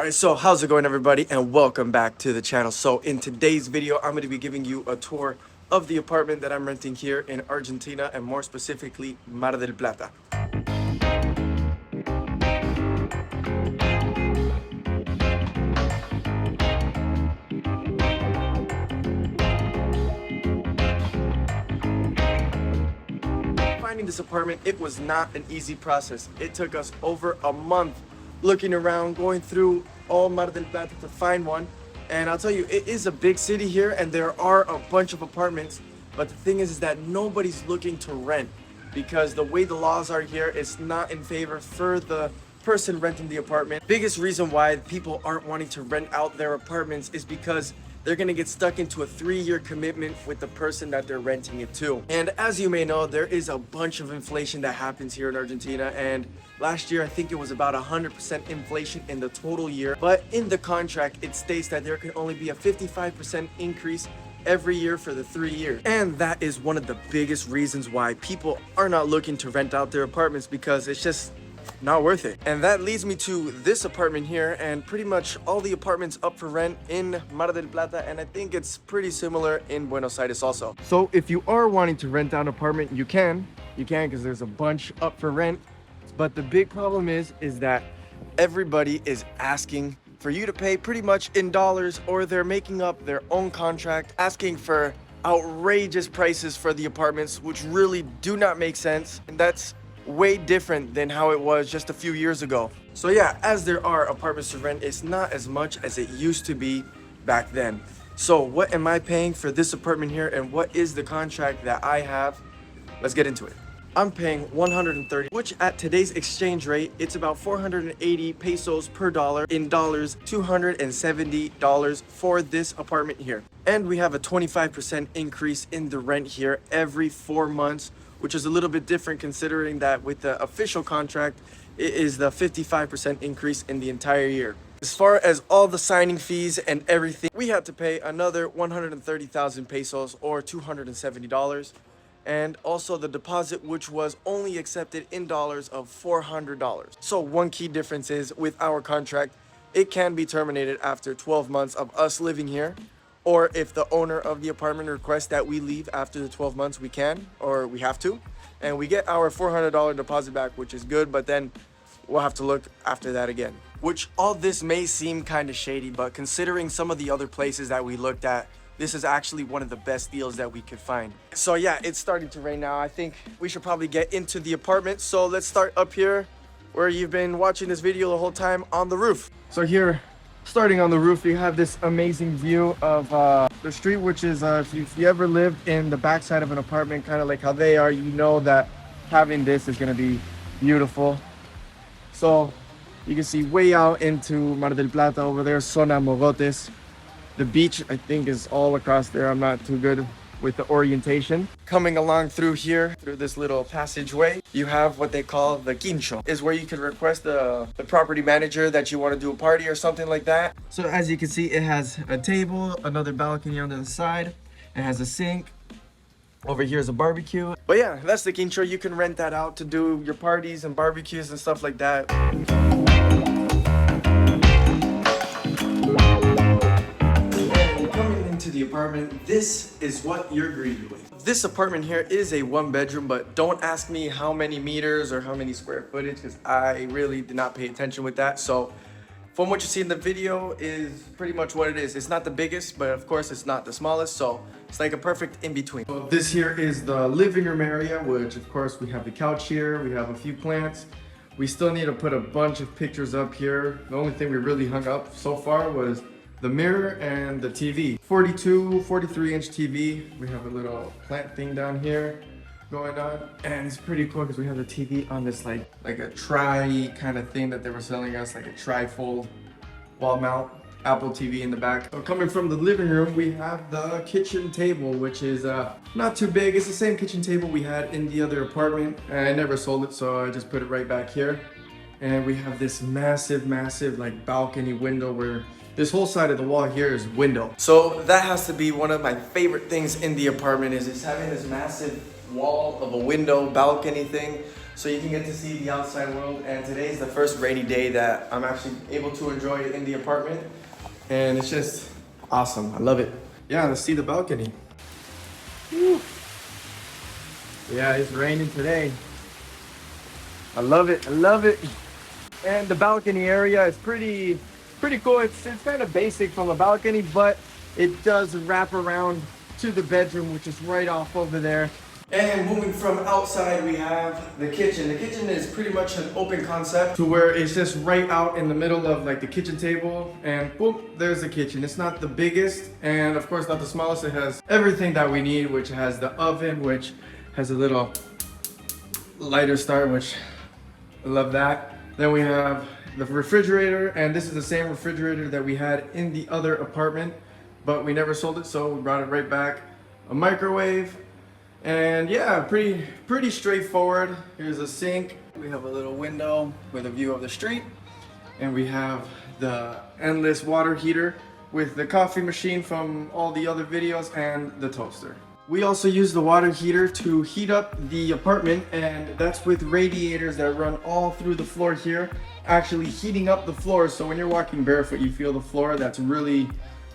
Alright, so how's it going, everybody, and welcome back to the channel. So in today's video, I'm going to be giving you a tour of the apartment that I'm renting here in Argentina, and more specifically, Mar del Plata. Finding this apartment, it was not an easy process. It took us over a month looking around, going through all Mar del Plata to find one. And I'll tell you, it is a big city here and there are a bunch of apartments, but the thing is that nobody's looking to rent because the way the laws are here, it's not in favor for the person renting the apartment. Biggest reason why people aren't wanting to rent out their apartments is because they're gonna get stuck into a 3-year commitment with the person that they're renting it to. And as you may know, there is a bunch of inflation that happens here in Argentina, and last year I think it was about 100% inflation in the total year. But in the contract, it states that there can only be a 55% increase every year for the 3 years. And that is one of the biggest reasons why people are not looking to rent out their apartments, because it's just not worth it. And that leads me to this apartment here, and pretty much all the apartments up for rent in Mar del Plata, and I think it's pretty similar in Buenos Aires also. So if you are wanting to rent out an apartment, you can because there's a bunch up for rent. But the big problem is that everybody is asking for you to pay pretty much in dollars, or they're making up their own contract asking for outrageous prices for the apartments, which really do not make sense. And that's way different than how it was just a few years ago. So yeah, as there are apartments to rent, it's not as much as it used to be back then. So what am I paying for this apartment here, and what is the contract that I have? Let's get into it. I'm paying 130, which at today's exchange rate, it's about 480 pesos per dollar. In dollars, $270 for this apartment here. And we have a 25% increase in the rent here every 4 months, which is a little bit different considering that with the official contract, it is the 55% increase in the entire year. As far as all the signing fees and everything, we had to pay another 130,000 pesos or $270. And also the deposit, which was only accepted in dollars, of $400. So one key difference is with our contract, it can be terminated after 12 months of us living here. Or if the owner of the apartment requests that we leave after the 12 months, we can, or we have to. And we get our $400 deposit back, which is good, but then we'll have to look after that again. Which all this may seem kind of shady, but considering some of the other places that we looked at, this is actually one of the best deals that we could find. So yeah, it's starting to rain now. I think we should probably get into the apartment. So let's start up here where you've been watching this video the whole time, on the roof. So here, starting on the roof, you have this amazing view of the street, which is, if you ever lived in the backside of an apartment, kind of like how they are, you know that having this is gonna be beautiful. So you can see way out into Mar del Plata over there, Zona Mogotes. The beach, I think, is all across there. I'm not too good with the orientation. Coming along through here, through this little passageway, you have what they call the quincho, is where you can request the property manager that you want to do a party or something like that. So as you can see, it has a table, another balcony on the side, it has a sink. Over here is a barbecue. But yeah, that's the quincho. You can rent that out to do your parties and barbecues and stuff like that. To the apartment, this is what you're greeted with. This apartment here is a 1-bedroom, but don't ask me how many meters or how many square footage, because I really did not pay attention with that. So from what you see in the video is pretty much what it is. It's not the biggest, but of course it's not the smallest, so it's like a perfect in between. So this here is the living room area, which of course we have the couch here, we have a few plants. We still need to put a bunch of pictures up here. The only thing we really hung up so far was the mirror and the TV. 43-inch TV. We have a little plant thing down here going on, and it's pretty cool because we have the TV on this like a tri kind of thing that they were selling us, like a tri-fold wall mount Apple TV in the back. So coming from the living room, we have the kitchen table, which is not too big. It's the same kitchen table we had in the other apartment, and I never sold it, so I just put it right back here. And we have this massive like balcony window where this whole side of the wall here is window. So that has to be one of my favorite things in the apartment, is it's having this massive wall of a window balcony thing. so you can get to see the outside world. And today is the first rainy day that I'm actually able to enjoy it in the apartment. And it's just awesome. I love it. Yeah, let's see the balcony. Woo. Yeah, it's raining today. I love it. I love it. And the balcony area is pretty cool. It's kind of basic from a balcony, but it does wrap around to the bedroom, which is right off over there. And moving from outside, we have the kitchen. The kitchen is pretty much an open concept to where it's just right out in the middle of like the kitchen table, and boom, there's the kitchen. It's not the biggest, and of course not the smallest. It has everything that we need, which has the oven, which has a little lighter start, which I love that. Then we have the refrigerator, and this is the same refrigerator that we had in the other apartment, but we never sold it, so we brought it right back. A microwave. And yeah, pretty straightforward. Here's a sink. We have a little window with a view of the street. And we have the endless water heater with the coffee machine from all the other videos and the toaster. We also use the water heater to heat up the apartment, and that's with radiators that run all through the floor here, actually heating up the floor. So when you're walking barefoot, you feel the floor.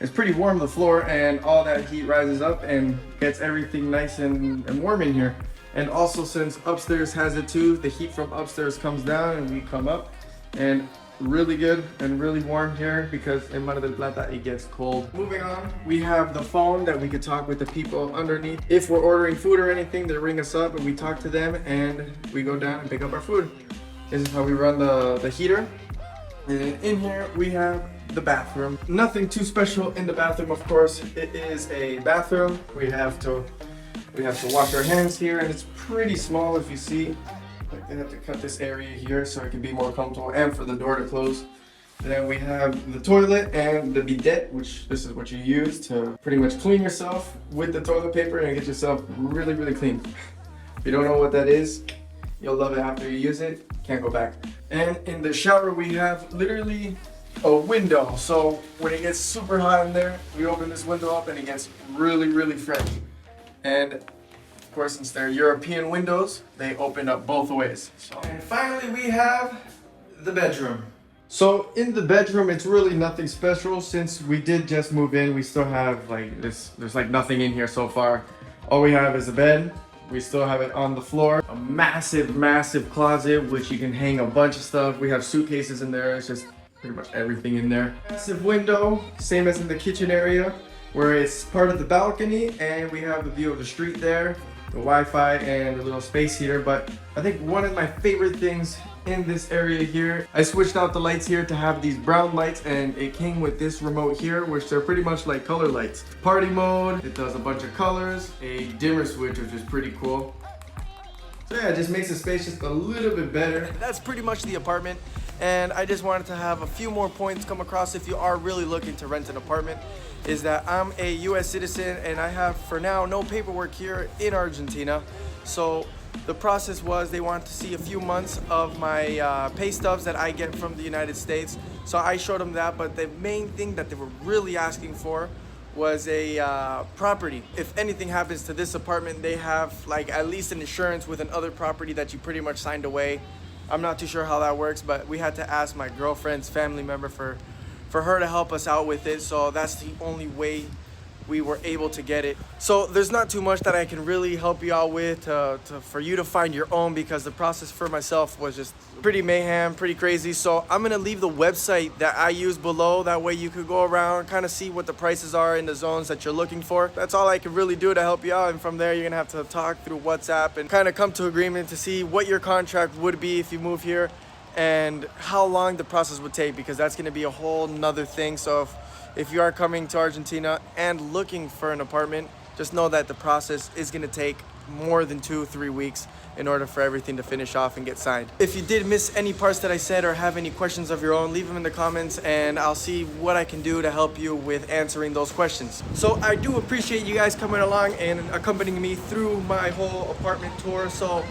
It's pretty warm, the floor, and all that heat rises up and gets everything nice and warm in here. And also, since upstairs has it too, the heat from upstairs comes down and we come up, and really good and really warm here because in Mar del Plata it gets cold. Moving on, we have the phone that we could talk with the people underneath. If we're ordering food or anything, they ring us up and we talk to them and we go down and pick up our food. This is how we run the heater. And in here we have the bathroom. Nothing too special in the bathroom, of course. It is a bathroom. We have to wash our hands here, and it's pretty small. If you see, like, they have to cut this area here so it can be more comfortable and for the door to close. Then we have the toilet and the bidet, which this is what you use to pretty much clean yourself with the toilet paper and get yourself really clean. If you don't know what that is, you'll love it after you use it. Can't go back. And in the shower we have literally a window, so when it gets super hot in there, we open this window up and it gets really fresh. And of course, since they're European windows, they open up both ways. And finally we have the bedroom. So in the bedroom, it's really nothing special. Since we did just move in, we still have like this, there's like nothing in here so far. All we have is a bed. We still have it on the floor. A massive closet, which you can hang a bunch of stuff. We have suitcases in there. It's just pretty much everything in there. Massive window, same as in the kitchen area, where it's part of the balcony, and we have the view of the street there, the Wi-Fi, and a little space heater. But I think one of my favorite things in this area here, I switched out the lights here to have these brown lights, and it came with this remote here, which they're pretty much like color lights. Party mode, it does a bunch of colors, a dimmer switch, which is pretty cool. So yeah, it just makes the space just a little bit better. That's pretty much the apartment. And I just wanted to have a few more points come across if you are really looking to rent an apartment, is that I'm a US citizen and I have for now no paperwork here in Argentina. So the process was they wanted to see a few months of my pay stubs that I get from the United States. So I showed them that, but the main thing that they were really asking for was a property. If anything happens to this apartment, they have like at least an insurance with another property that you pretty much signed away. I'm not too sure how that works, but we had to ask my girlfriend's family member for her to help us out with it. So that's the only way we were able to get it. So there's not too much that I can really help you out with for you to find your own, because the process for myself was just pretty mayhem, pretty crazy. So I'm gonna leave the website that I use below. That way you could go around, kind of see what the prices are in the zones that you're looking for. That's all I can really do to help you out. And from there, you're gonna have to talk through WhatsApp and kind of come to agreement to see what your contract would be if you move here and how long the process would take, because that's gonna be a whole nother thing. So if you are coming to Argentina and looking for an apartment, just know that the process is gonna take more than 2-3 weeks in order for everything to finish off and get signed. If you did miss any parts that I said or have any questions of your own, leave them in the comments and I'll see what I can do to help you with answering those questions. So I do appreciate you guys coming along and accompanying me through my whole apartment tour. So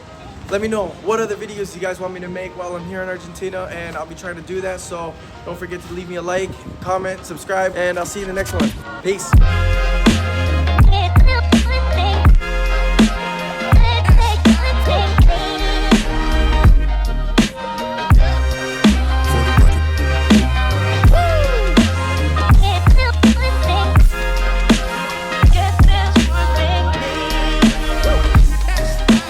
let me know what other videos you guys want me to make while I'm here in Argentina, and I'll be trying to do that. So don't forget to leave me a like, comment, subscribe, and I'll see you in the next one. Peace.